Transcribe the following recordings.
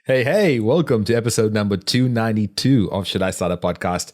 Hey, welcome to episode number 292 of Should I Start a Podcast?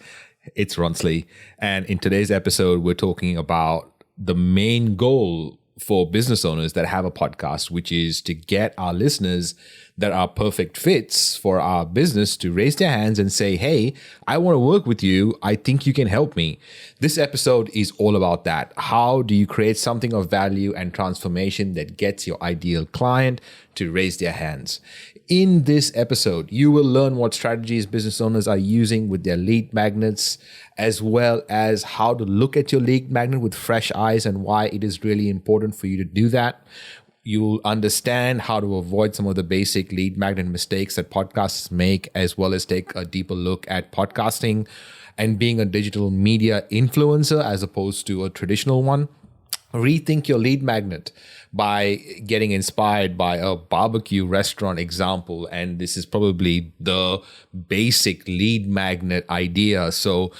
It's Ronsley. And in today's episode, we're talking about the main goal for business owners that have a podcast, which is to get our listeners that are perfect fits for our business to raise their hands and say, hey, I want to work with you. I think you can help me. This episode is all about that. How do you create something of value and transformation that gets your ideal client to raise their hands? In this episode, you will learn what strategies business owners are using with their lead magnets, as well as how to look at your lead magnet with fresh eyes and why it is really important for you to do that. You'll understand how to avoid some of the basic lead magnet mistakes that podcasters make, as well as take a deeper look at podcasting and being a digital media influencer as opposed to a traditional one. Rethink your lead magnet by getting inspired by a barbecue restaurant example. And this is probably the basic lead magnet idea. So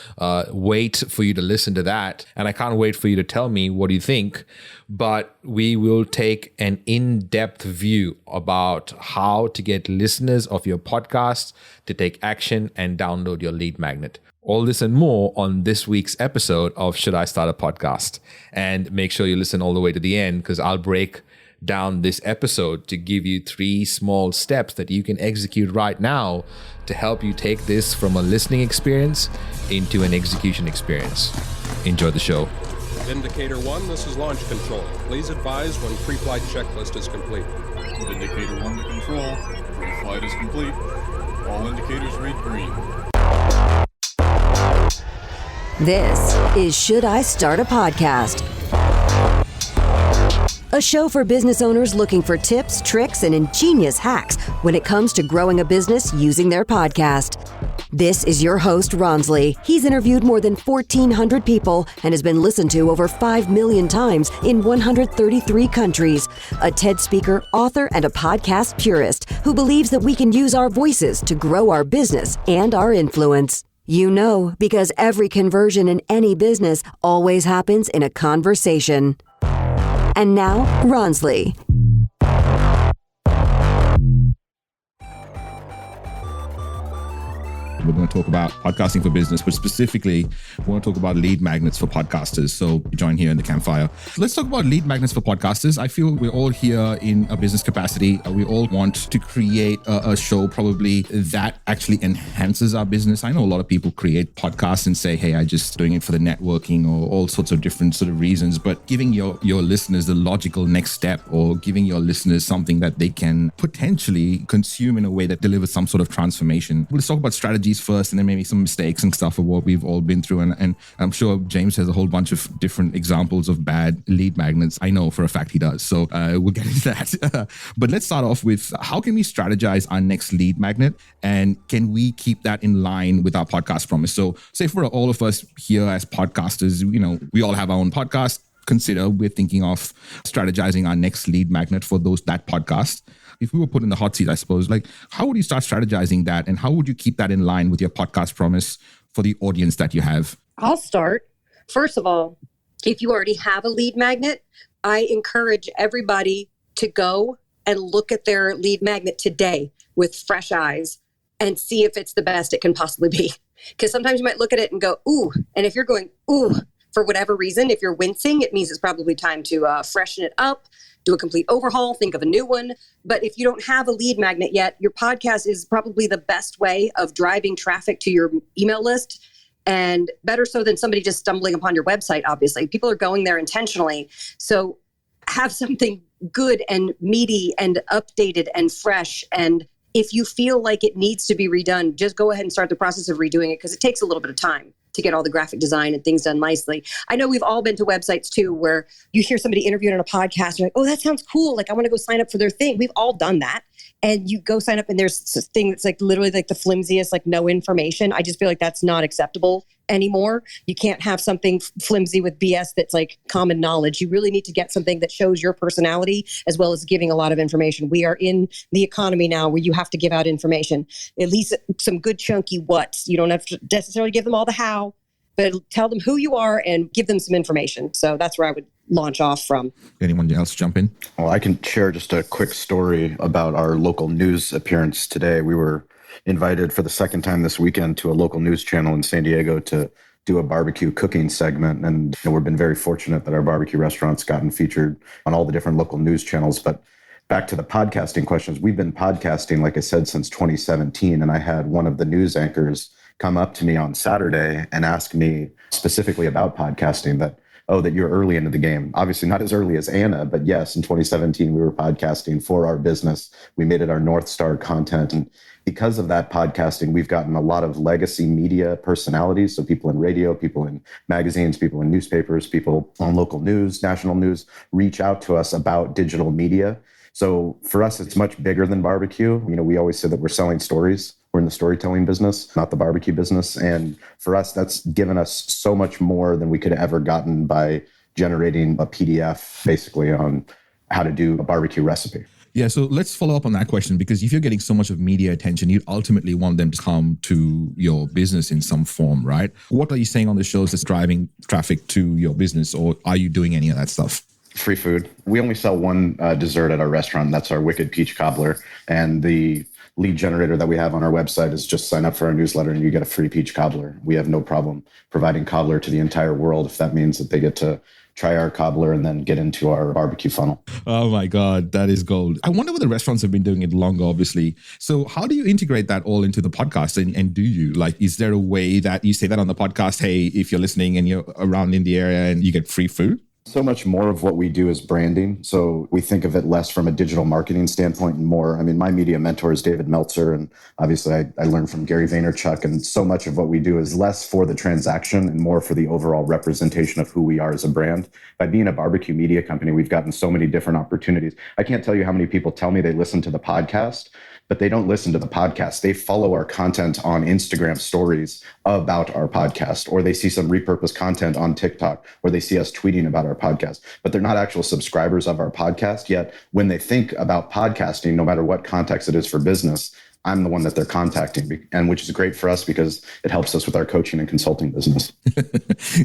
wait for you to listen to that. And I can't wait for you to tell me what you think. But we will take an in-depth view about how to get listeners of your podcast to take action and download your lead magnet. All this and more on this week's episode of Should I Start a Podcast? And make sure you listen all the way to the end, because I'll break down this episode to give you 3 small steps that you can execute right now to help you take this from a listening experience into an execution experience. Enjoy the show. Indicator 1, this is launch control. Please advise when pre-flight checklist is complete. Indicator 1 to control. Pre-flight is complete. All indicators read green. This is Should I Start a Podcast? A show for business owners looking for tips, tricks, and ingenious hacks when it comes to growing a business using their podcast. This is your host, Ronsley. He's interviewed more than 1,400 people and has been listened to over 5 million times in 133 countries. A TED speaker, author, and a podcast purist who believes that we can use our voices to grow our business and our influence. You know, because every conversion in any business always happens in a conversation. And now, Ronsley. We're going to talk about podcasting for business, but specifically, we want to talk about lead magnets for podcasters. So join here in the campfire. Let's talk about lead magnets for podcasters. I feel we're all here in a business capacity. We all want to create a show probably that actually enhances our business. I know a lot of people create podcasts and say, hey, I'm just doing it for the networking or all sorts of different sort of reasons. But giving your listeners the logical next step, or giving your listeners something that they can potentially consume in a way that delivers some sort of transformation. Let's talk about strategies first, and then maybe some mistakes and stuff of what we've all been through. And I'm sure James has a whole bunch of different examples of bad lead magnets. I know for a fact he does. So we'll get into that. But let's start off with, how can we strategize our next lead magnet? And can we keep that in line with our podcast promise? So say for all of us here as podcasters, we all have our own podcast. Consider we're thinking of strategizing our next lead magnet for that podcast. If we were put in the hot seat, I suppose, how would you start strategizing that, and how would you keep that in line with your podcast promise for the audience that you have? I'll start. First of all, if you already have a lead magnet, I encourage everybody to go and look at their lead magnet today with fresh eyes and see if it's the best it can possibly be. Because sometimes you might look at it and go, ooh. And if you're going, ooh, for whatever reason, if you're wincing, it means it's probably time to freshen it up, do a complete overhaul, think of a new one. But if you don't have a lead magnet yet, your podcast is probably the best way of driving traffic to your email list, and better so than somebody just stumbling upon your website, obviously. People are going there intentionally. So have something good and meaty and updated and fresh. And if you feel like it needs to be redone, just go ahead and start the process of redoing it, because it takes a little bit of time to get all the graphic design and things done nicely. I know we've all been to websites too, where you hear somebody interviewed on a podcast, you're like, oh, that sounds cool. I want to go sign up for their thing. We've all done that. And you go sign up and there's this thing that's literally the flimsiest, no information. I just feel like that's not acceptable anymore. You can't have something flimsy with BS that's common knowledge. You really need to get something that shows your personality, as well as giving a lot of information. We are in the economy now where you have to give out information, at least some good chunky whats. You don't have to necessarily give them all the how, but tell them who you are and give them some information. So that's where I would launch off from. Anyone else jump in? Well, I can share just a quick story about our local news appearance today. We were invited for the second time this weekend to a local news channel in San Diego to do a barbecue cooking segment. And we've been very fortunate that our barbecue restaurant's gotten featured on all the different local news channels. But back to the podcasting questions, we've been podcasting, like I said, since 2017. And I had one of the news anchors come up to me on Saturday and ask me specifically about podcasting, that you're early into the game. Obviously not as early as Anna, but yes, in 2017, we were podcasting for our business. We made it our North Star content. And because of that podcasting, we've gotten a lot of legacy media personalities. So people in radio, people in magazines, people in newspapers, people on local news, national news, reach out to us about digital media. So for us, it's much bigger than barbecue. We always say that we're selling stories. We're in the storytelling business, not the barbecue business. And for us, that's given us so much more than we could have ever gotten by generating a PDF basically on how to do a barbecue recipe. Yeah, so let's follow up on that question, because if you're getting so much of media attention, you ultimately want them to come to your business in some form, right? What are you saying on the shows that's driving traffic to your business, or are you doing any of that stuff? Free food. We only sell one dessert at our restaurant. And that's our Wicked Peach Cobbler. And the lead generator that we have on our website is just sign up for our newsletter and you get a free peach cobbler. We have no problem providing cobbler to the entire world if that means that they get to try our cobbler and then get into our barbecue funnel. Oh my God, that is gold. I wonder whether restaurants have been doing it longer, obviously. So how do you integrate that all into the podcast? And do you, is there a way that you say that on the podcast, hey, if you're listening and you're around in the area and you get free food? So much more of what we do is branding. So we think of it less from a digital marketing standpoint and more. My media mentor is David Meltzer. And obviously I learned from Gary Vaynerchuk. And so much of what we do is less for the transaction and more for the overall representation of who we are as a brand. By being a barbecue media company, we've gotten so many different opportunities. I can't tell you how many people tell me they listen to the podcast, but they don't listen to the podcast. They follow our content on Instagram stories about our podcast, or they see some repurposed content on TikTok, or they see us tweeting about our podcast, but they're not actual subscribers of our podcast. Yet when they think about podcasting, no matter what context it is for business, I'm the one that they're contacting, and which is great for us because it helps us with our coaching and consulting business.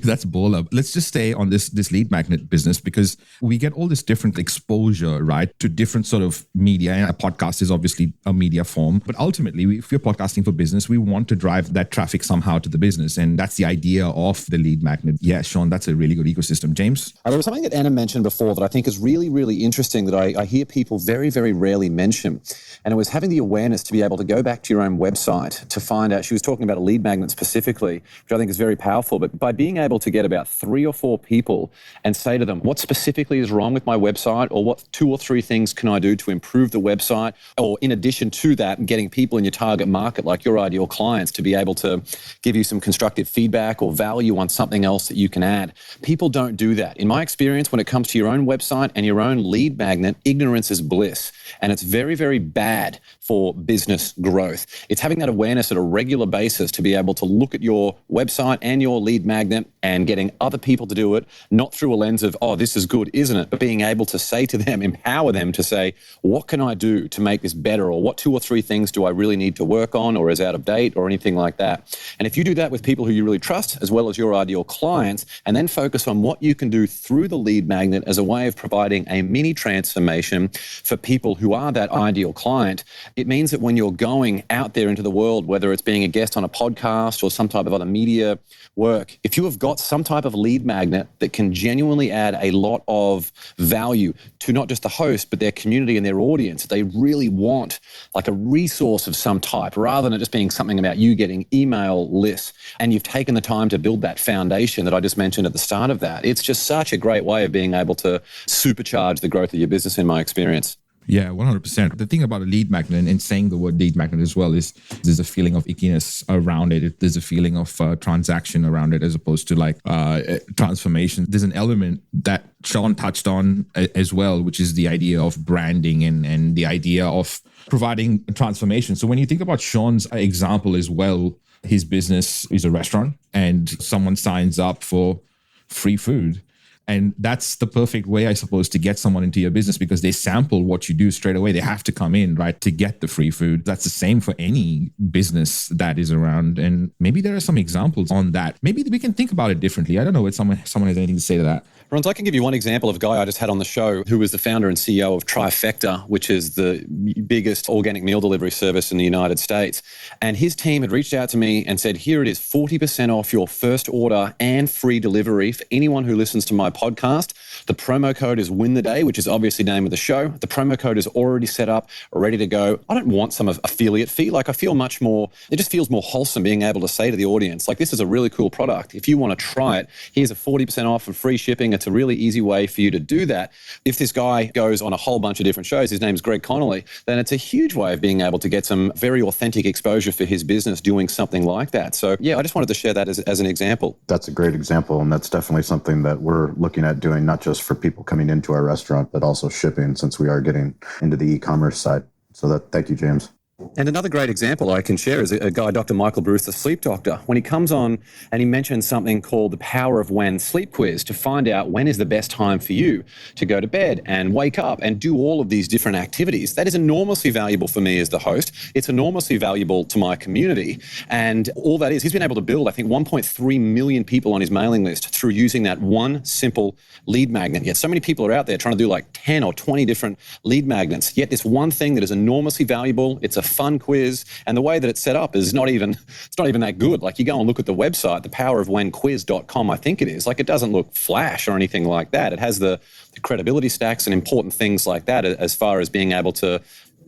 That's baller. Let's just stay on this lead magnet business, because we get all this different exposure, right, to different sort of media. And a podcast is obviously a media form, but ultimately, if you're podcasting for business, we want to drive that traffic somehow to the business, and that's the idea of the lead magnet. Yeah, Sean, that's a really good ecosystem. James? There was something that Anna mentioned before that I think is really, really interesting that I hear people very, very rarely mention, and it was having the awareness to be able to go back to your own website to find out. She was talking about a lead magnet specifically, which I think is very powerful, but by being able to get about 3 or 4 people and say to them, what specifically is wrong with my website, or what 2 or 3 things can I do to improve the website, or in addition to that, getting people in your target market, like your ideal clients, to be able to give you some constructive feedback or value on something else that you can add. People don't do that. In my experience, when it comes to your own website and your own lead magnet, ignorance is bliss. And it's very, very bad for business growth. It's having that awareness at a regular basis to be able to look at your website and your lead magnet and getting other people to do it, not through a lens of, oh, this is good, isn't it? But being able to say to them, empower them to say, what can I do to make this better? Or what 2 or 3 things do I really need to work on, or is out of date, or anything like that? And if you do that with people who you really trust, as well as your ideal clients, and then focus on what you can do through the lead magnet as a way of providing a mini transformation for people who are that ideal client, it means that when you're going out there into the world, whether it's being a guest on a podcast or some type of other media work, if you have got some type of lead magnet that can genuinely add a lot of value to not just the host, but their community and their audience, they really want like a resource of some type, rather than it just being something about you getting email lists, and you've taken the time to build that foundation that I just mentioned at the start of that, it's just such a great way of being able to supercharge the growth of your business, in my experience. Yeah, 100%. The thing about a lead magnet, and saying the word lead magnet as well, is there's a feeling of ickiness around it. There's a feeling of transaction around it, as opposed to transformation. There's an element that Sean touched on as well, which is the idea of branding and the idea of providing transformation. So when you think about Sean's example as well, his business is a restaurant and someone signs up for free food. And that's the perfect way, I suppose, to get someone into your business, because they sample what you do straight away. They have to come in, right, to get the free food. That's the same for any business that is around. And maybe there are some examples on that. Maybe we can think about it differently. I don't know if someone has anything to say to that. Rons, I can give you one example of a guy I just had on the show who was the founder and CEO of Trifecta, which is the biggest organic meal delivery service in the United States. And his team had reached out to me and said, here it is, 40% off your first order and free delivery for anyone who listens to my podcast. The promo code is Win the Day, which is obviously the name of the show. The promo code is already set up, ready to go. I don't want some affiliate fee. Like, I feel much more, it just feels more wholesome being able to say to the audience, like, this is a really cool product. If you want to try it, here's a 40% off and free shipping. It's a really easy way for you to do that. If this guy goes on a whole bunch of different shows, his name's Greg Connolly, then it's a huge way of being able to get some very authentic exposure for his business doing something like that. So yeah, I just wanted to share that as an example. That's a great example. And that's definitely something that we're looking at doing, not just for people coming into our restaurant, but also shipping, since we are getting into the e-commerce side. So thank you, James. And another great example I can share is a guy, Dr. Michael Bruce, the sleep doctor. When he comes on and he mentions something called the Power of When sleep quiz to find out when is the best time for you to go to bed and wake up and do all of these different activities. That is enormously valuable for me as the host. It's enormously valuable to my community. And all that is, he's been able to build, I think, 1.3 million people on his mailing list through using that one simple lead magnet. Yet so many people are out there trying to do like 10 or 20 different lead magnets. Yet this one thing that is enormously valuable, it's a fun quiz, and the way that it's set up is not even that good. Like, you go and look at the website, thepowerofwhenquiz.com, I think it is. Like, it doesn't look flash or anything like that. It has the credibility stacks and important things like that as far as being able to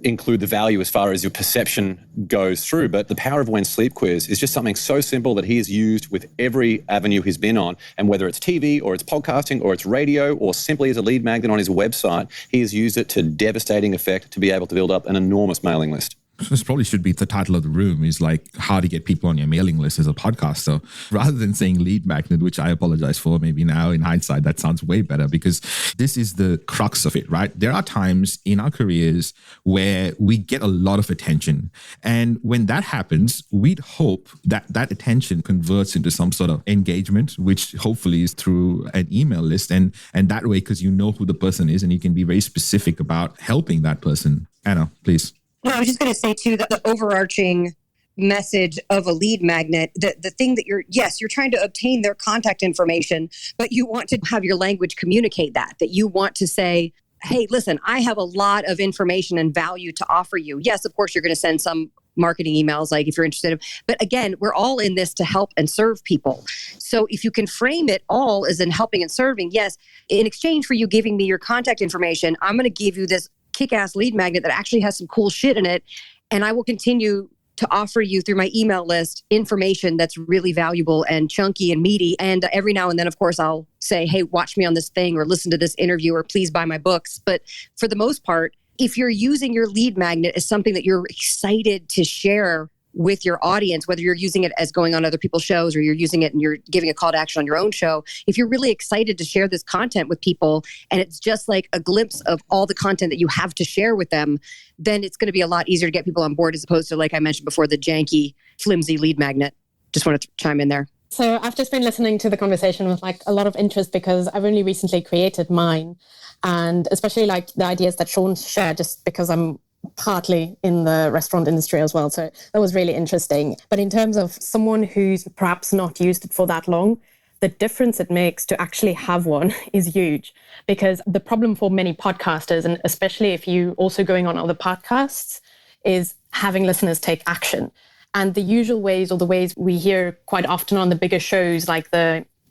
include the value as far as your perception goes through. But the Power of When sleep quiz is just something so simple that he has used with every avenue he's been on. And whether it's TV or it's podcasting or it's radio or simply as a lead magnet on his website, he has used it to devastating effect to be able to build up an enormous mailing list. This probably should be the title of the room, is like how to get people on your mailing list as a podcast. So rather than saying lead magnet, which I apologize for, maybe now in hindsight, that sounds way better, because this is the crux of it, right? There are times in our careers where we get a lot of attention. And when that happens, we'd hope that that attention converts into some sort of engagement, which hopefully is through an email list. And that way, because you know who the person is and you can be very specific about helping that person. Anna, please. Well, I was just going to say, too, that the overarching message of a lead magnet, the thing that you're trying to obtain their contact information, but you want to have your language communicate that you want to say, hey, listen, I have a lot of information and value to offer you. Yes, of course, you're going to send some marketing emails, like if you're interested. But again, we're all in this to help and serve people. So if you can frame it all as in helping and serving, yes, in exchange for you giving me your contact information, I'm going to give you this kick-ass lead magnet that actually has some cool shit in it. And I will continue to offer you through my email list information that's really valuable and chunky and meaty. And every now and then, of course, I'll say, hey, watch me on this thing or listen to this interview or please buy my books. But for the most part, if you're using your lead magnet as something that you're excited to share with your audience, whether you're using it as going on other people's shows or you're using it and you're giving a call to action on your own show, if you're really excited to share this content with people and it's just like a glimpse of all the content that you have to share with them, then it's going to be a lot easier to get people on board as opposed to, like I mentioned before, the janky, flimsy lead magnet. Just want to chime in there. So I've just been listening to the conversation with like a lot of interest because I've only recently created mine, and especially like the ideas that Sean shared, just because I'm partly in the restaurant industry as well. So that was really interesting. But in terms of someone who's perhaps not used it for that long, the difference it makes to actually have one is huge. Because the problem for many podcasters, and especially if you also going on other podcasts, is having listeners take action. And the usual ways, or the ways we hear quite often on the bigger shows, like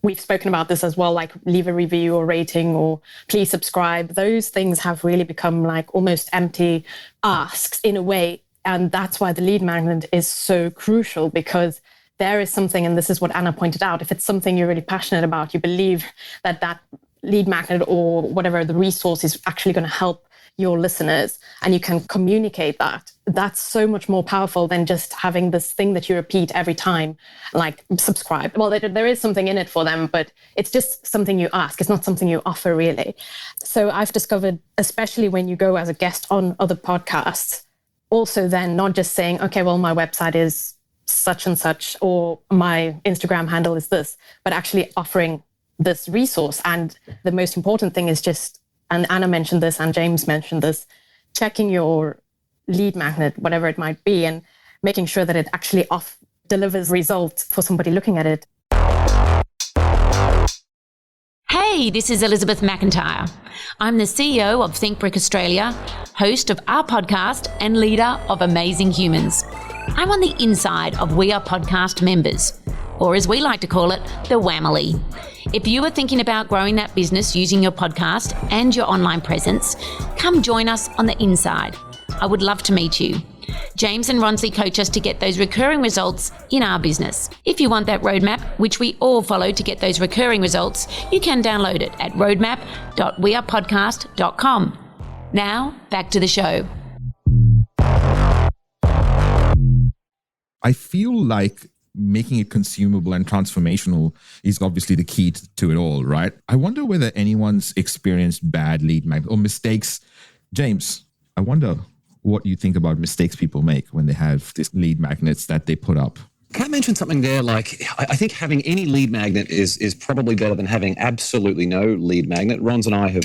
we've spoken about this as well, like leave a review or rating or please subscribe. Those things have really become like almost empty asks in a way. And that's why the lead magnet is so crucial, because there is something, and this is what Anna pointed out, if it's something you're really passionate about, you believe that lead magnet or whatever the resource is actually going to help your listeners, and you can communicate that, that's so much more powerful than just having this thing that you repeat every time, like subscribe. Well, there is something in it for them, but it's just something you ask. It's not something you offer, really. So I've discovered, especially when you go as a guest on other podcasts, also then not just saying, okay, well, my website is such and such, or my Instagram handle is this, but actually offering this resource. And the most important thing is just, and Anna mentioned this and James mentioned this, checking your lead magnet, whatever it might be, and making sure that it actually delivers results for somebody looking at it. Hey, this is Elizabeth McIntyre. I'm the CEO of ThinkBrick Australia, host of our podcast, and leader of Amazing Humans. I'm on the inside of We Are Podcast members, or as we like to call it, the Whamily. If you are thinking about growing that business using your podcast and your online presence, come join us on the inside. I would love to meet you. James and Ronsley coach us to get those recurring results in our business. If you want that roadmap, which we all follow to get those recurring results, you can download it at roadmap.wearepodcast.com. Now, back to the show. I feel like making it consumable and transformational is obviously the key to it all, right? I wonder whether anyone's experienced bad lead magnets or mistakes. James, I wonder what you think about mistakes people make when they have these lead magnets that they put up. Can I mention something there? Like, I think having any lead magnet is probably better than having absolutely no lead magnet. Rons and I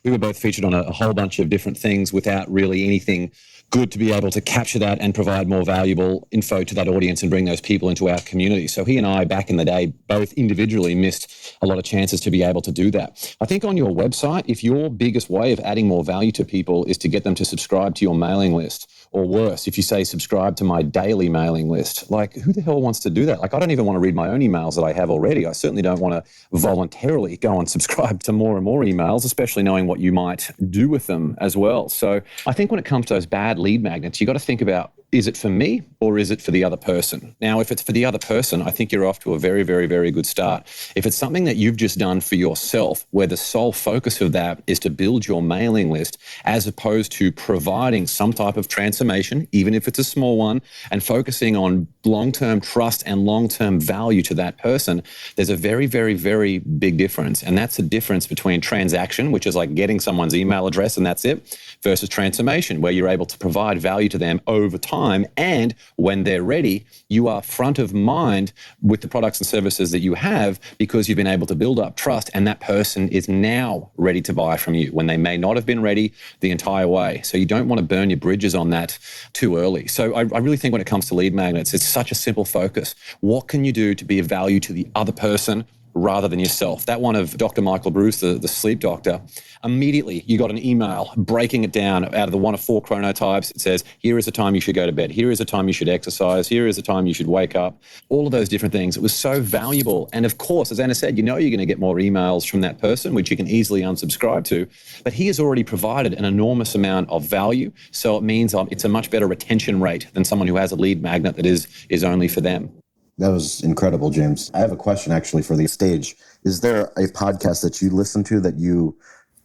we were both featured on a whole bunch of different things without really anything good to be able to capture that and provide more valuable info to that audience and bring those people into our community. So he and I, back in the day, both individually missed a lot of chances to be able to do that. I think on your website, if your biggest way of adding more value to people is to get them to subscribe to your mailing list, or worse, if you say subscribe to my daily mailing list, like who the hell wants to do that? Like I don't even want to read my own emails that I have already. I certainly don't want to voluntarily go and subscribe to more and more emails, especially knowing what you might do with them as well. So I think when it comes to those bad lead magnets, you got to think about, is it for me or is it for the other person? Now, if it's for the other person, I think you're off to a very, very, very good start. If it's something that you've just done for yourself, where the sole focus of that is to build your mailing list, as opposed to providing some type of transformation, even if it's a small one, and focusing on long-term trust and long-term value to that person, there's a very, very, very big difference. And that's the difference between transaction, which is like getting someone's email address and that's it, versus transformation, where you're able to provide value to them over time. And when they're ready, you are front of mind with the products and services that you have because you've been able to build up trust, and that person is now ready to buy from you when they may not have been ready the entire way. So you don't want to burn your bridges on that too early. So I really think when it comes to lead magnets, it's such a simple focus. What can you do to be of value to the other person rather than yourself? That one of Dr. Michael Bruce, the sleep doctor, immediately you got an email breaking it down out of the one of 4 chronotypes. It says, here is the time you should go to bed. Here is the time you should exercise. Here is the time you should wake up. All of those different things. It was so valuable. And of course, as Anna said, you know you're going to get more emails from that person, which you can easily unsubscribe to. But he has already provided an enormous amount of value. So it means it's a much better retention rate than someone who has a lead magnet that is only for them. That was incredible, James. I have a question actually for the stage. Is there a podcast that you listen to that you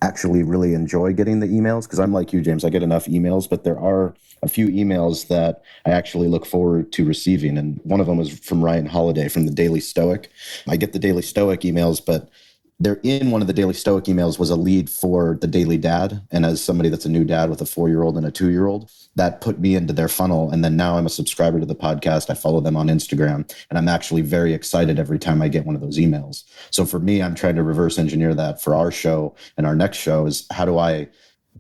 actually really enjoy getting the emails? Because I'm like you, James, I get enough emails, but there are a few emails that I actually look forward to receiving. And one of them was from Ryan Holiday from the Daily Stoic. I get the Daily Stoic emails, but there in one of the Daily Stoic emails was a lead for the Daily Dad. And as somebody that's a new dad with a 4-year-old and a 2-year-old, that put me into their funnel. And then now I'm a subscriber to the podcast. I follow them on Instagram, and I'm actually very excited every time I get one of those emails. So for me, I'm trying to reverse engineer that for our show. And our next show is, how do I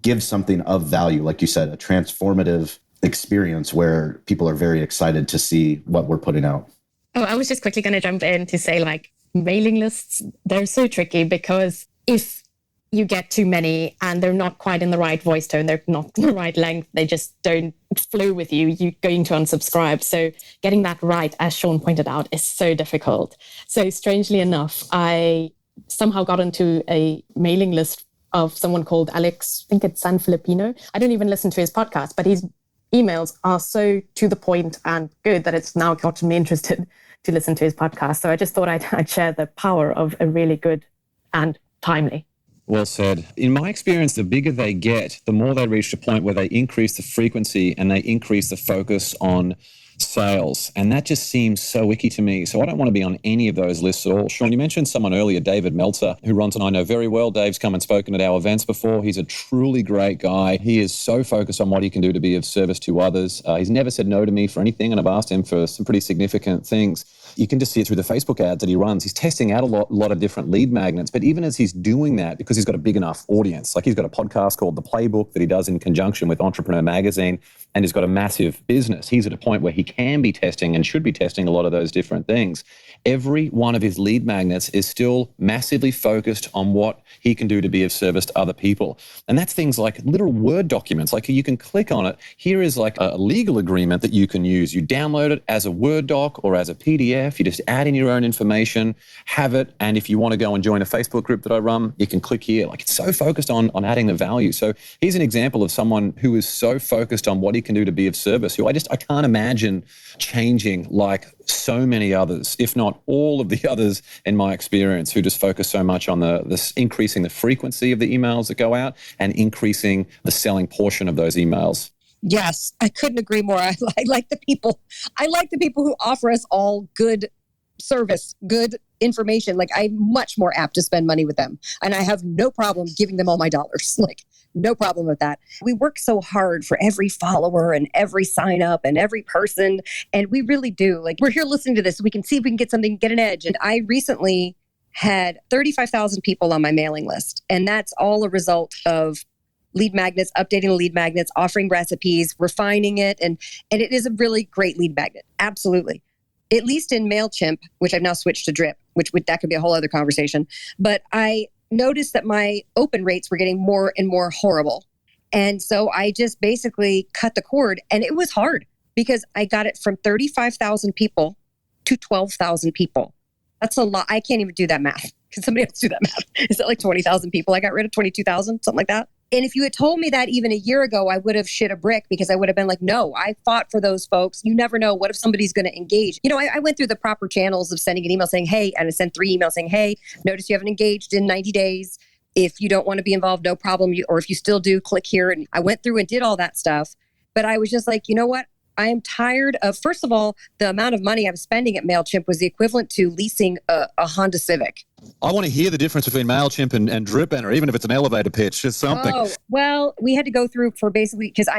give something of value? Like you said, a transformative experience where people are very excited to see what we're putting out. Oh, I was just quickly going to jump in to say, like, mailing lists, they're so tricky because if you get too many and they're not quite in the right voice tone, they're not the right length, they just don't flow with you, you're going to unsubscribe. So getting that right, as Sean pointed out, is so difficult. So strangely enough, I somehow got into a mailing list of someone called Alex, I think it's San Filipino. I don't even listen to his podcast, but his emails are so to the point and good that it's now gotten me interested to listen to his podcast. So I just thought I'd share the power of a really good and timely. Well said. In my experience, the bigger they get, the more they reach a point where they increase the frequency and they increase the focus on sales. And that just seems so icky to me. So I don't want to be on any of those lists at all. Sean, you mentioned someone earlier, David Meltzer, who Ron and I know very well. Dave's come and spoken at our events before. He's a truly great guy. He is so focused on what he can do to be of service to others. He's never said no to me for anything, and I've asked him for some pretty significant things. You can just see it through the Facebook ads that he runs. He's testing out a lot of different lead magnets. But even as he's doing that, because he's got a big enough audience, like he's got a podcast called The Playbook that he does in conjunction with Entrepreneur Magazine, and he's got a massive business. He's at a point where he can be testing and should be testing a lot of those different things. Every one of his lead magnets is still massively focused on what he can do to be of service to other people. And that's things like literal Word documents. Like you can click on it. Here is like a legal agreement that you can use. You download it as a Word doc or as a PDF. You just add in your own information, have it. And if you want to go and join a Facebook group that I run, you can click here. Like it's so focused on adding the value. So he's an example of someone who is so focused on what he can do to be of service, who I can't imagine changing like so many others, if not all of the others in my experience, who just focus so much on the increasing the frequency of the emails that go out and increasing the selling portion of those emails. Yes, I couldn't agree more. I like the people who offer us all good service, good information. Like I'm much more apt to spend money with them. And I have no problem giving them all my dollars. Like no problem with that. We work so hard for every follower and every sign up and every person. And we really do. Like we're here listening to this so we can see if we can get something, get an edge. And I recently had 35,000 people on my mailing list. And that's all a result of lead magnets, updating the lead magnets, offering recipes, refining it. And it is a really great lead magnet. Absolutely. At least in MailChimp, which I've now switched to Drip, which that could be a whole other conversation. But I noticed that my open rates were getting more and more horrible. And so I just basically cut the cord. And it was hard because I got it from 35,000 people to 12,000 people. That's a lot. I can't even do that math. Can somebody else do that math? Is it like 20,000 people? I got rid of 22,000, something like that. And if you had told me that even a year ago, I would have shit a brick because I would have been like, no, I fought for those folks. You never know. What if somebody's going to engage? You know, I went through the proper channels of sending an email saying, hey, and I sent 3 emails saying, hey, notice you haven't engaged in 90 days. If you don't want to be involved, no problem. Or if you still do, click here. And I went through and did all that stuff. But I was just like, you know what? I am tired of, first of all, the amount of money I'm spending at MailChimp was the equivalent to leasing a Honda Civic. I want to hear the difference between MailChimp and Drip Banner, even if it's an elevator pitch, just something. Oh, well, we had to go through for basically, because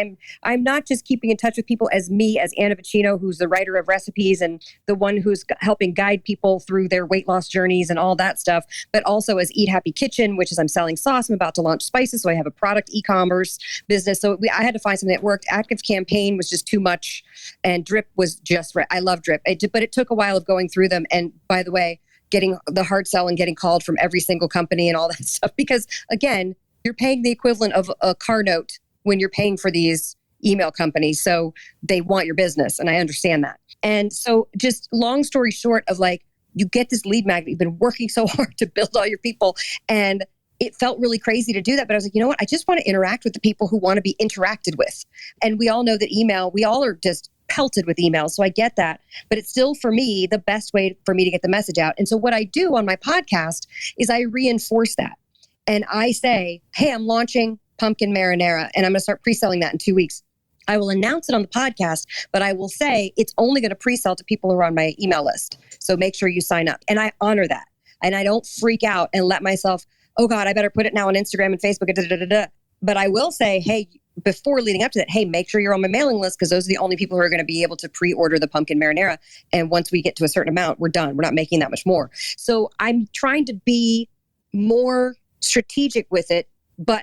I'm not just keeping in touch with people as me, as Anna Vicino, who's the writer of recipes and the one who's helping guide people through their weight loss journeys and all that stuff, but also as Eat Happy Kitchen, which is I'm selling sauce. I'm about to launch spices, so I have a product e-commerce business. So I had to find something that worked. Active Campaign was just too much, and Drip was just right. I love Drip, but it took a while of going through them. And by the way, getting the hard sell and getting called from every single company and all that stuff. Because again, you're paying the equivalent of a car note when you're paying for these email companies. So they want your business. And I understand that. And so just long story short of like, you get this lead magnet, you've been working so hard to build all your people. And it felt really crazy to do that. But I was like, you know what? I just want to interact with the people who want to be interacted with. And we all know that email, we all are just pelted with emails. So I get that, but it's still for me, the best way for me to get the message out. And so what I do on my podcast is I reinforce that. And I say, hey, I'm launching pumpkin marinara and I'm going to start pre-selling that in 2 weeks. I will announce it on the podcast, but I will say it's only going to pre-sell to people who are on my email list. So make sure you sign up. And I honor that. And I don't freak out and let myself, oh God, I better put it now on Instagram and Facebook. But I will say, hey, before leading up to that, hey, make sure you're on my mailing list because those are the only people who are going to be able to pre-order the pumpkin marinara. And once we get to a certain amount, we're done. We're not making that much more. So I'm trying to be more strategic with it.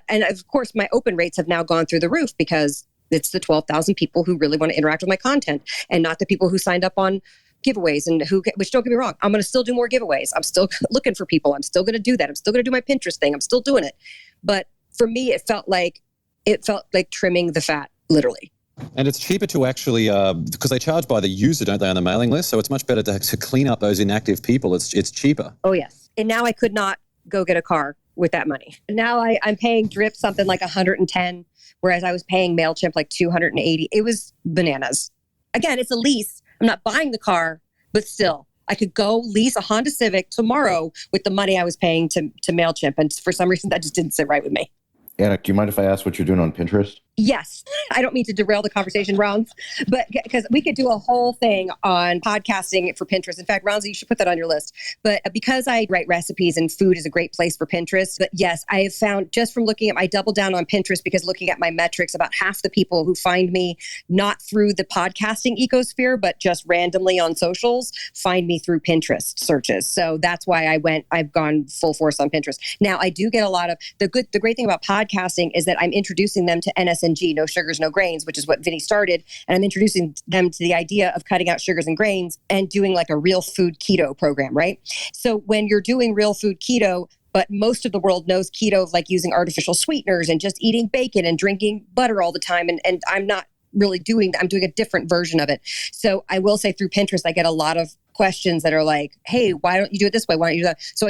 And of course, my open rates have now gone through the roof because it's the 12,000 people who really want to interact with my content and not the people who signed up on giveaways which don't get me wrong, I'm going to still do more giveaways. I'm still looking for people. I'm still going to do that. I'm still going to do my Pinterest thing. I'm still doing it. But for me, it felt like trimming the fat, literally. And it's cheaper to actually, because they charge by the user, don't they, on the mailing list? So it's much better to clean up those inactive people. It's cheaper. Oh, yes. And now I could not go get a car with that money. Now I'm paying Drip something like 110, whereas I was paying MailChimp like 280. It was bananas. Again, it's a lease. I'm not buying the car, but still, I could go lease a Honda Civic tomorrow with the money I was paying to MailChimp. And for some reason, that just didn't sit right with me. Anna, do you mind if I ask what you're doing on Pinterest? Yes, I don't mean to derail the conversation, Rons, but because we could do a whole thing on podcasting for Pinterest. In fact, Rons, you should put that on your list. But because I write recipes and food is a great place for Pinterest. But yes, I have found just from looking at, I double down on Pinterest because looking at my metrics, about half the people who find me not through the podcasting ecosphere, but just randomly on socials, find me through Pinterest searches. So that's why I've gone full force on Pinterest. Now, I do get a lot of, the great thing about podcasting is that I'm introducing them to NSNG, no sugars, no grains, which is what Vinny started. And I'm introducing them to the idea of cutting out sugars and grains and doing like a real food keto program, right? So when you're doing real food keto, but most of the world knows keto of like using artificial sweeteners and just eating bacon and drinking butter all the time. And I'm not really doing that. I'm doing a different version of it. So I will say through Pinterest, I get a lot of questions that are like, hey, why don't you do it this way? Why don't you do that? So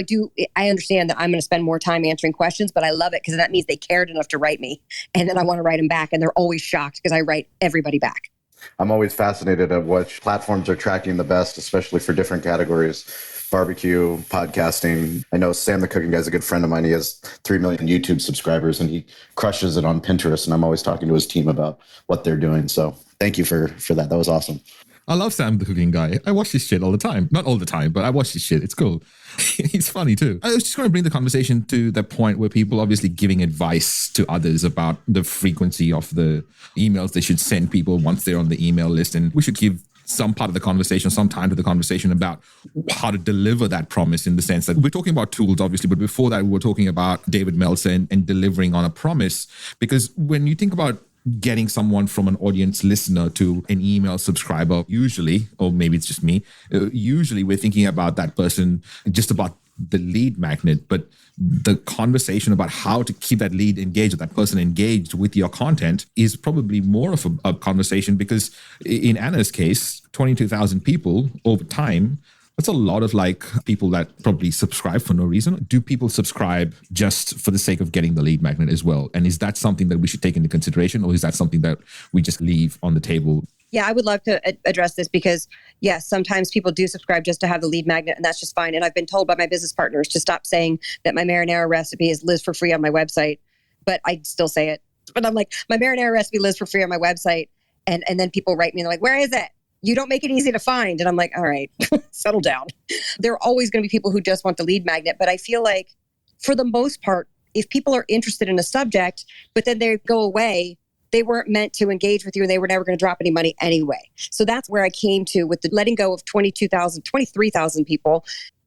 I understand that I'm going to spend more time answering questions, but I love it because that means they cared enough to write me. And then I want to write them back. And they're always shocked because I write everybody back. I'm always fascinated at which platforms are tracking the best, especially for different categories. Barbecue, podcasting. I know Sam the Cooking Guy is a good friend of mine. He has 3 million YouTube subscribers and he crushes it on Pinterest. And I'm always talking to his team about what they're doing. So thank you for that. That was awesome. I love Sam the Cooking Guy. I watch his shit all the time. Not all the time, but I watch his shit. It's cool. He's funny too. I was just going to bring the conversation to the point where people obviously giving advice to others about the frequency of the emails they should send people once they're on the email list. And we should give some part of the conversation, some time to the conversation about how to deliver that promise, in the sense that we're talking about tools, obviously, but before that, we were talking about David Meltzer and delivering on a promise. Because when you think about getting someone from an audience listener to an email subscriber, usually, or maybe it's just me, usually we're thinking about that person just about the lead magnet, but the conversation about how to keep that lead engaged, or that person engaged with your content, is probably more of a conversation, because in Anna's case, 22,000 people over time, that's a lot of like people that probably subscribe for no reason. Do people subscribe just for the sake of getting the lead magnet as well? And is that something that we should take into consideration, or is that something that we just leave on the table? Yeah, I would love to address this because, yes, sometimes people do subscribe just to have the lead magnet, and that's just fine. And I've been told by my business partners to stop saying that my marinara recipe lives for free on my website, but I still say it. But I'm like, my marinara recipe lives for free on my website. And then people write me and they're like, where is it? You don't make it easy to find. And I'm like, all right, settle down. There are always going to be people who just want the lead magnet. But I feel like for the most part, if people are interested in a subject, but then they go away, they weren't meant to engage with you and they were never going to drop any money anyway. So that's where I came to with the letting go of 23,000 people,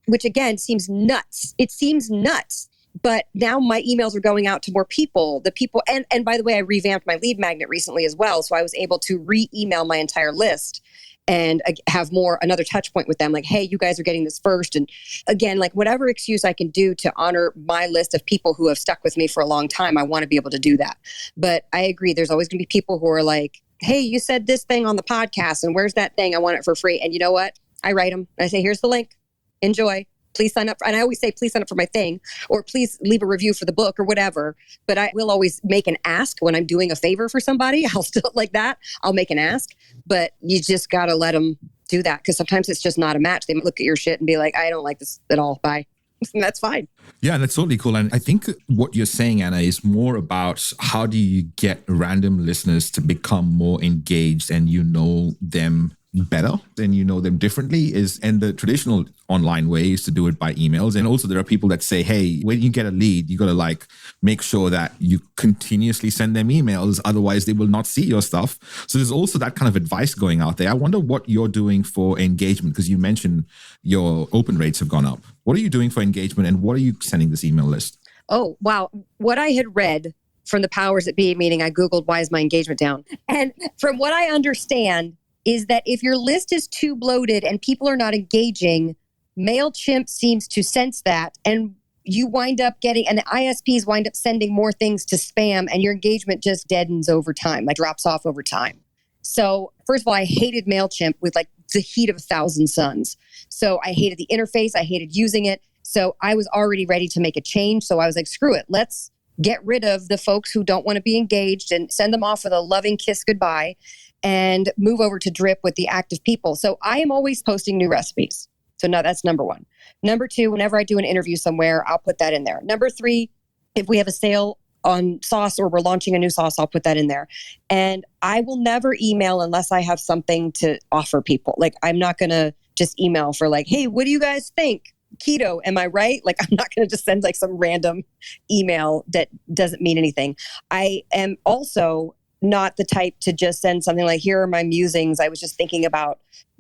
which again seems nuts. It seems nuts. But now my emails are going out to more people. And by the way, I revamped my lead magnet recently as well. So I was able to re-email my entire list and have another touch point with them. Like, hey, you guys are getting this first. And again, like whatever excuse I can do to honor my list of people who have stuck with me for a long time, I want to be able to do that. But I agree, there's always going to be people who are like, hey, you said this thing on the podcast and where's that thing? I want it for free. And you know what? I write them. I say, here's the link. Enjoy. Please sign up. And I always say, please sign up for my thing, or please leave a review for the book or whatever. But I will always make an ask when I'm doing a favor for somebody. I'll still like that. I'll make an ask, but you just got to let them do that. Because sometimes it's just not a match. They look at your shit and be like, I don't like this at all. Bye. And that's fine. Yeah, that's totally cool. And I think what you're saying, Anna, is more about how do you get random listeners to become more engaged and you know them better and you know them differently, and the traditional online way is to do it by emails. And also there are people that say, hey, when you get a lead, you got to like make sure that you continuously send them emails, otherwise they will not see your stuff. So there's also that kind of advice going out there. I wonder what you're doing for engagement, because you mentioned your open rates have gone up. What are you doing for engagement and what are you sending this email list? Oh, wow. What I had read from the powers that be, meaning I Googled, why is my engagement down? And from what I understand, is that if your list is too bloated and people are not engaging, MailChimp seems to sense that, and you wind up getting, and the ISPs wind up sending more things to spam, and your engagement just deadens over time, like drops off over time. So first of all, I hated MailChimp with like the heat of 1,000 suns. So I hated the interface. I hated using it. So I was already ready to make a change. So I was like, screw it. Let's get rid of the folks who don't want to be engaged and send them off with a loving kiss goodbye, and move over to Drip with the active people. So I am always posting new recipes. So now that's number one. Number two, whenever I do an interview somewhere, I'll put that in there. Number three, if we have a sale on sauce or we're launching a new sauce, I'll put that in there. And I will never email unless I have something to offer people. Like, I'm not going to just email for like, hey, what do you guys think? Keto, am I right? Like, I'm not going to just send like some random email that doesn't mean anything. I am also not the type to just send something like, here are my musings. I was just thinking about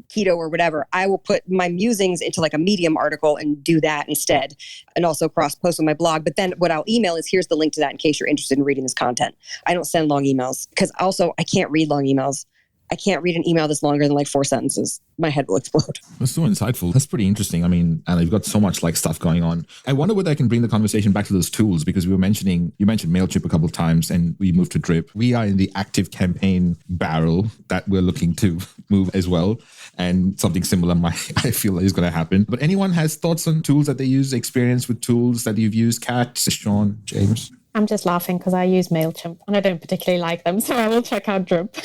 keto or whatever. I will put my musings into like a Medium article and do that instead, and also cross post on my blog. But then what I'll email is, here's the link to that in case you're interested in reading this content. I don't send long emails because also I can't read long emails. I can't read an email that's longer than like 4 sentences. My head will explode. That's so insightful. That's pretty interesting. I mean, and you've got so much like stuff going on. I wonder whether I can bring the conversation back to those tools, because you mentioned MailChimp a couple of times and we moved to Drip. We are in the active campaign barrel that we're looking to move as well. And something similar I feel is going to happen. But anyone has thoughts on tools that they use, experience with tools that you've used? Kat, Sean, James? I'm just laughing because I use MailChimp and I don't particularly like them, so I will check out Drip.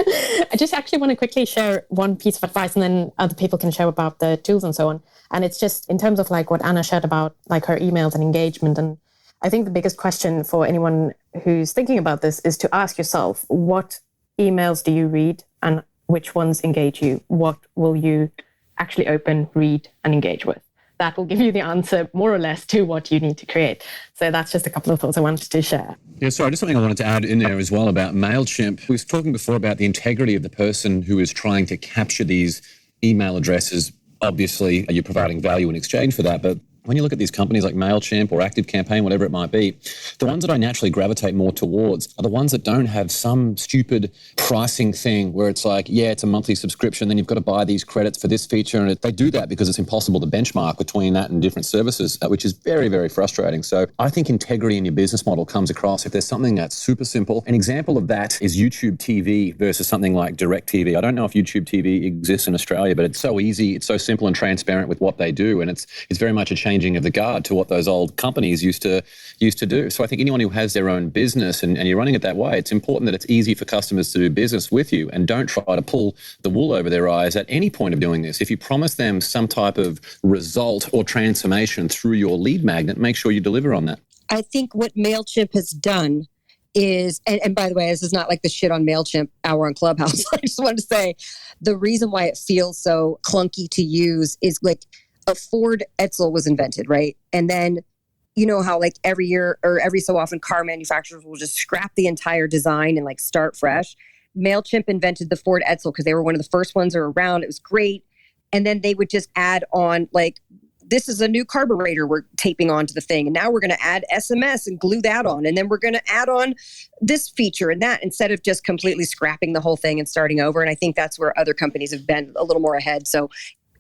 I just actually want to quickly share one piece of advice, and then other people can share about the tools and so on. And it's just in terms of like what Anna shared about like her emails and engagement. And I think the biggest question for anyone who's thinking about this is to ask yourself, what emails do you read and which ones engage you? What will you actually open, read, and engage with? That will give you the answer more or less to what you need to create. So that's just a couple of thoughts I wanted to share. Yeah, sorry, just something I wanted to add in there as well about MailChimp. We were talking before about the integrity of the person who is trying to capture these email addresses. Obviously, you're providing value in exchange for that, but when you look at these companies like MailChimp or ActiveCampaign, whatever it might be, the ones that I naturally gravitate more towards are the ones that don't have some stupid pricing thing where it's like, yeah, it's a monthly subscription, then you've got to buy these credits for this feature. And they do that because it's impossible to benchmark between that and different services, which is very, very frustrating. So I think integrity in your business model comes across if there's something that's super simple. An example of that is YouTube TV versus something like DirecTV. I don't know if YouTube TV exists in Australia, but it's so easy, it's so simple and transparent with what they do. And it's very much a changing of the guard to what those old companies used to do. So I think anyone who has their own business and you're running it that way, it's important that it's easy for customers to do business with you, and don't try to pull the wool over their eyes at any point of doing this. If you promise them some type of result or transformation through your lead magnet, make sure you deliver on that. I think what MailChimp has done is, and by the way, this is not like the shit on MailChimp hour on Clubhouse. I just wanted to say the reason why it feels so clunky to use is like, a Ford Edsel was invented, right? And then, you know how like every year or every so often car manufacturers will just scrap the entire design and like start fresh. MailChimp invented the Ford Edsel because they were one of the first ones around. It was great. And then they would just add on like, this is a new carburetor we're taping onto the thing. And now we're going to add SMS and glue that on. And then we're going to add on this feature and that, instead of just completely scrapping the whole thing and starting over. And I think that's where other companies have been a little more ahead. So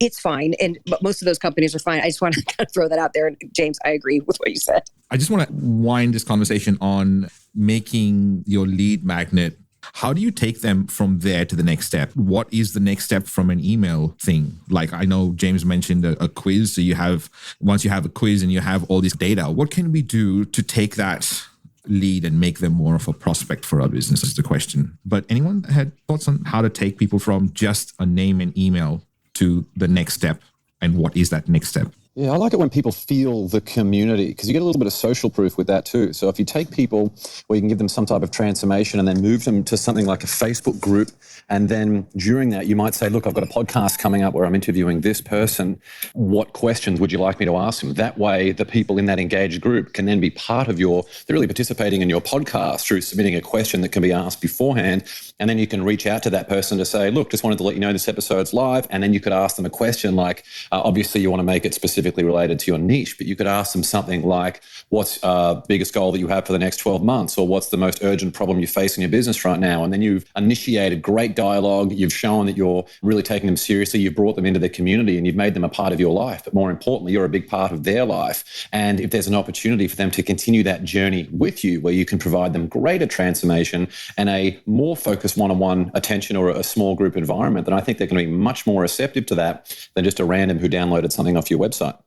it's fine. But most of those companies are fine. I just want to kind of throw that out there. And James, I agree with what you said. I just want to wind this conversation on making your lead magnet. How do you take them from there to the next step? What is the next step from an email thing? Like I know James mentioned a quiz. So once you have a quiz and you have all this data, what can we do to take that lead and make them more of a prospect for our business is the question. But anyone had thoughts on how to take people from just a name and email to the next step, and what is that next step? Yeah, I like it when people feel the community, because you get a little bit of social proof with that too. So if you take people where you can give them some type of transformation and then move them to something like a Facebook group, and then during that you might say, look, I've got a podcast coming up where I'm interviewing this person. What questions would you like me to ask them? That way the people in that engaged group can then be part of they're really participating in your podcast through submitting a question that can be asked beforehand. And then you can reach out to that person to say, look, just wanted to let you know this episode's live. And then you could ask them a question like, obviously you want to make it specifically related to your niche, but you could ask them something like, what's biggest goal that you have for the next 12 months? Or what's the most urgent problem you face in your business right now? And then you've initiated great dialogue. You've shown that you're really taking them seriously. You've brought them into the community and you've made them a part of your life. But more importantly, you're a big part of their life. And if there's an opportunity for them to continue that journey with you, where you can provide them greater transformation and a more focused one-on-one attention or a small group environment, then I think they're going to be much more receptive to that than just a random who downloaded something off your website.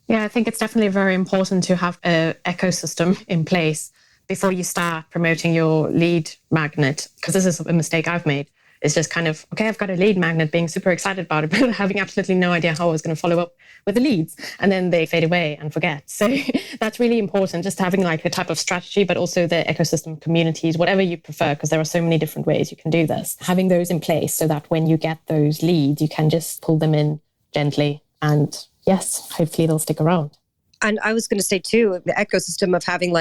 Yeah, I think it's definitely very important to have an ecosystem in place before you start promoting your lead magnet, because this is a mistake I've made. It's just kind of, okay, I've got a lead magnet, being super excited about it, but having absolutely no idea how I was going to follow up with the leads. And then they fade away and forget. So that's really important, just having like a type of strategy, but also the ecosystem communities, whatever you prefer, because there are so many different ways you can do this. Having those in place so that when you get those leads, you can just pull them in gently. And yes, hopefully they'll stick around. And I was going to say too, the ecosystem of having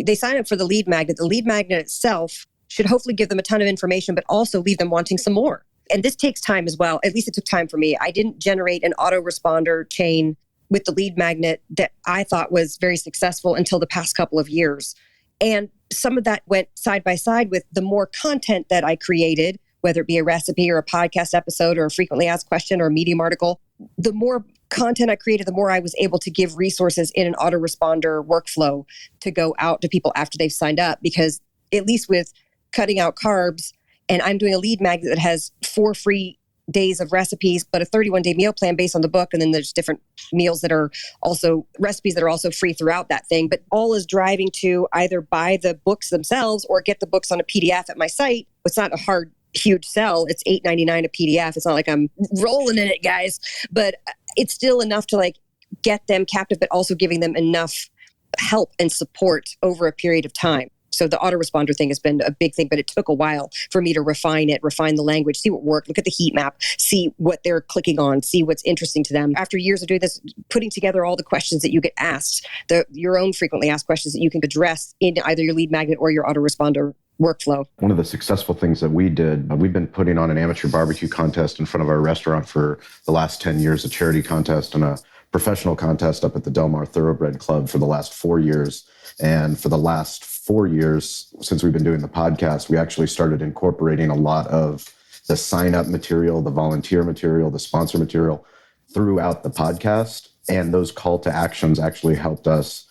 they sign up for the lead magnet. The lead magnet itself should hopefully give them a ton of information, but also leave them wanting some more. And this takes time as well. At least it took time for me. I didn't generate an autoresponder chain with the lead magnet that I thought was very successful until the past couple of years. And some of that went side by side with the more content that I created, whether it be a recipe or a podcast episode or a frequently asked question or a Medium article. The more content I created, the more I was able to give resources in an autoresponder workflow to go out to people after they've signed up. Because at least with cutting out carbs, and I'm doing a lead magnet that has 4 free days of recipes, but a 31-day meal plan based on the book. And then there's different meals that are also recipes that are also free throughout that thing. But all is driving to either buy the books themselves or get the books on a PDF at my site. It's not a hard, huge sell. It's $8.99 a PDF. It's not like I'm rolling in it, guys. But it's still enough to get them captive, but also giving them enough help and support over a period of time. So the autoresponder thing has been a big thing, but it took a while for me to refine the language, see what worked, look at the heat map, see what they're clicking on, see what's interesting to them. After years of doing this, putting together all the questions that you get asked, your own frequently asked questions that you can address in either your lead magnet or your autoresponder workflow. One of the successful things that we did, we've been putting on an amateur barbecue contest in front of our restaurant for the last 10 years, a charity contest and a professional contest up at the Del Mar Thoroughbred Club for the last 4 years. And for the last 4 years, since we've been doing the podcast, we actually started incorporating a lot of the sign-up material, the volunteer material, the sponsor material throughout the podcast. And those call to actions actually helped us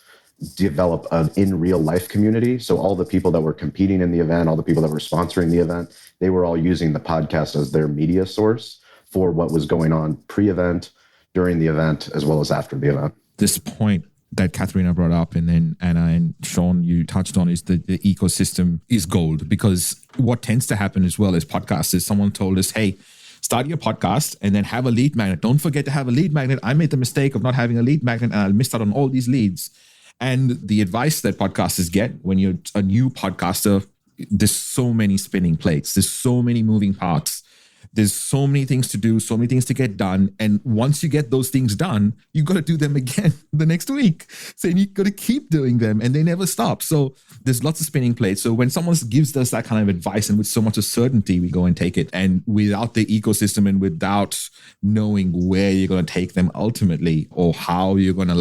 develop an in real life community. So all the people that were competing in the event, all the people that were sponsoring the event, they were all using the podcast as their media source for what was going on pre-event, during the event, as well as after the event. This point that Katharina brought up, and then Anna and Sean, you touched on, is that the ecosystem is gold. Because what tends to happen as well as podcasters, someone told us, hey, start your podcast and then have a lead magnet. Don't forget to have a lead magnet. I made the mistake of not having a lead magnet and I missed out on all these leads. And the advice that podcasters get when you're a new podcaster, there's so many spinning plates. There's so many moving parts. There's so many things to do, so many things to get done. And once you get those things done, you got to do them again the next week. So you got to keep doing them and they never stop. So there's lots of spinning plates. So when someone gives us that kind of advice and with so much of certainty, we go and take it. And without the ecosystem and without knowing where you're going to take them ultimately, or how you're going to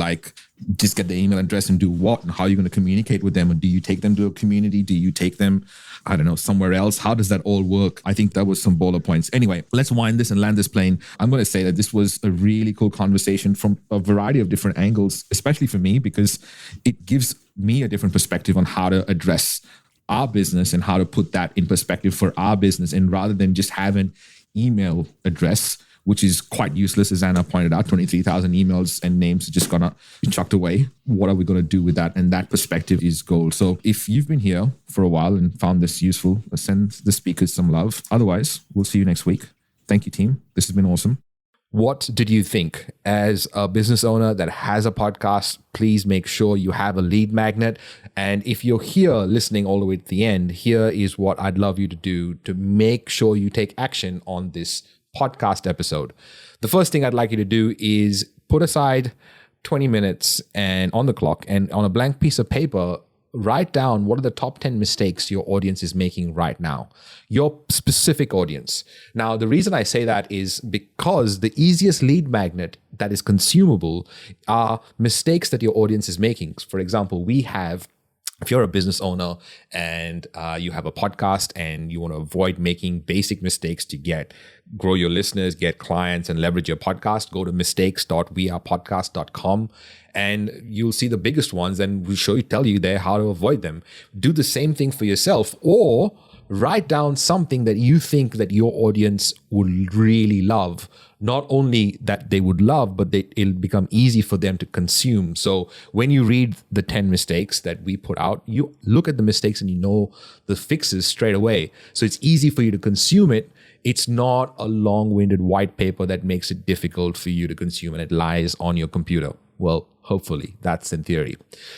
just get the email address and do what, and how you're going to communicate with them. And do you take them to a community? Do you take them, I don't know, somewhere else? How does that all work? I think that was some baller points. Anyway, let's wind this and land this plane. I'm going to say that this was a really cool conversation from a variety of different angles, especially for me, because it gives me a different perspective on how to address our business and how to put that in perspective for our business. And rather than just have an email address, which is quite useless, as Anna pointed out, 23,000 emails and names are just gonna be chucked away. What are we gonna do with that? And that perspective is gold. So if you've been here for a while and found this useful, send the speakers some love. Otherwise, we'll see you next week. Thank you, team. This has been awesome. What did you think? As a business owner that has a podcast, please make sure you have a lead magnet. And if you're here listening all the way to the end, here is what I'd love you to do to make sure you take action on this podcast episode. The first thing I'd like you to do is put aside 20 minutes and on the clock, and on a blank piece of paper, write down what are the top 10 mistakes your audience is making right now, your specific audience. Now, the reason I say that is because the easiest lead magnet that is consumable are mistakes that your audience is making. For example, if you're a business owner and you have a podcast and you want to avoid making basic mistakes to grow your listeners, get clients, and leverage your podcast, go to mistakes.wearepodcast.com and you'll see the biggest ones, and we'll tell you there how to avoid them. Do the same thing for yourself, or write down something that you think that your audience would really love. Not only that they would love, but it'll become easy for them to consume. So when you read the 10 mistakes that we put out, you look at the mistakes and you know the fixes straight away. So it's easy for you to consume it. It's not a long-winded white paper that makes it difficult for you to consume and it lies on your computer. Well, hopefully, that's in theory.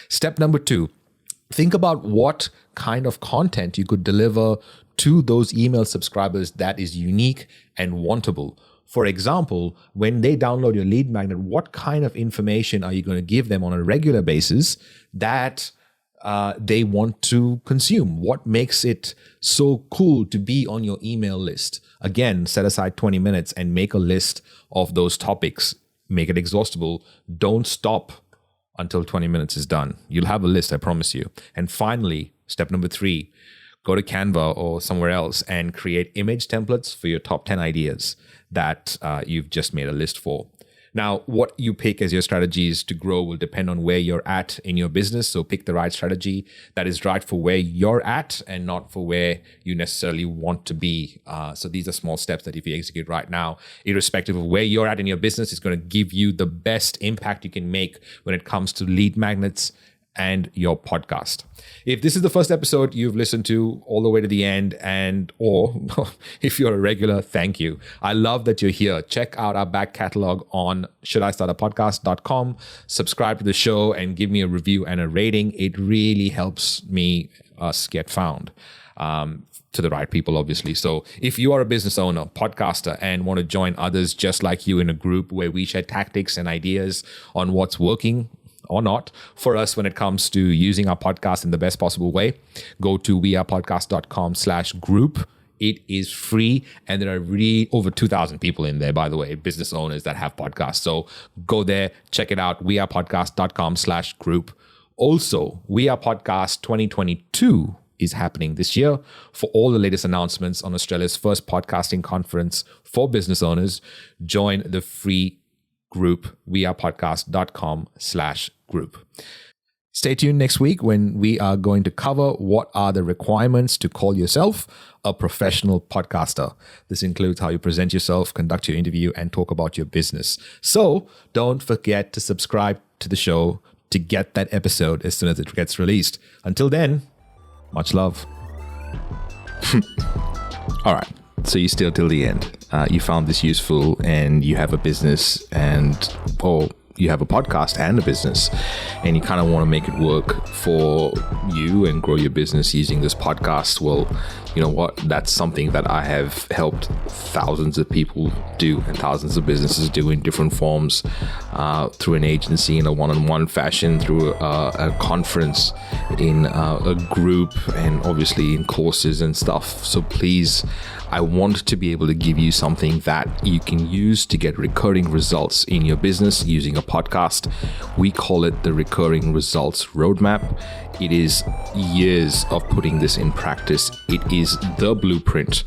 Step number 2, think about what kind of content you could deliver to those email subscribers that is unique and wantable. For example, when they download your lead magnet, what kind of information are you going to give them on a regular basis that they want to consume? What makes it so cool to be on your email list? Again, set aside 20 minutes and make a list of those topics. Make it exhaustible. Don't stop until 20 minutes is done. You'll have a list, I promise you. And finally, step number 3, go to Canva or somewhere else and create image templates for your top 10 ideas that you've just made a list for. Now, what you pick as your strategies to grow will depend on where you're at in your business. So pick the right strategy that is right for where you're at and not for where you necessarily want to be. So these are small steps that if you execute right now, irrespective of where you're at in your business, it's going to give you the best impact you can make when it comes to lead magnets and your podcast. If this is the first episode you've listened to all the way to the end, or if you're a regular, thank you. I love that you're here. Check out our back catalog on shouldistartapodcast.com. Subscribe to the show and give me a review and a rating. It really helps us get found. To the right people, obviously. So if you are a business owner, podcaster, and want to join others just like you in a group where we share tactics and ideas on what's working or not for us when it comes to using our podcast in the best possible way, go to wearepodcast.com/group. It is free, and there are really over 2,000 people in there, by the way, business owners that have podcasts. So go there, check it out, wearepodcast.com/group. Also, We Are Podcast 2022 is happening this year. For all the latest announcements on Australia's first podcasting conference for business owners, join the free group, wearepodcast.com/group. Stay tuned next week when we are going to cover what are the requirements to call yourself a professional podcaster. This includes how you present yourself, conduct your interview, and talk about your business. So don't forget to subscribe to the show to get that episode as soon as it gets released. Until then, much love. All right. So you stayed till the end. You found this useful and you have a business or you have a podcast and a business and you kind of want to make it work for you and grow your business using this podcast. Well, you know what? That's something that I have helped thousands of people do and thousands of businesses do in different forms, through an agency in a one-on-one fashion, through a conference, in a group, and obviously in courses and stuff. So please, I want to be able to give you something that you can use to get recurring results in your business using a podcast. We call it the Recurring Results Roadmap. It is years of putting this in practice. It is the blueprint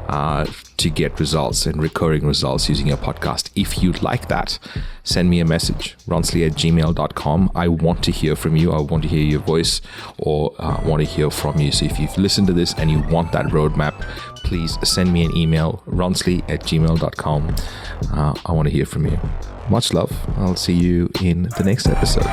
to get results and recurring results using a podcast. If you'd like that, send me a message, ronsley@gmail.com. I want to hear from you. I want to hear your voice, or want to hear from you. So if you've listened to this and you want that roadmap, please send me an email, ronsley@gmail.com. I want to hear from you. Much love. I'll see you in the next episode.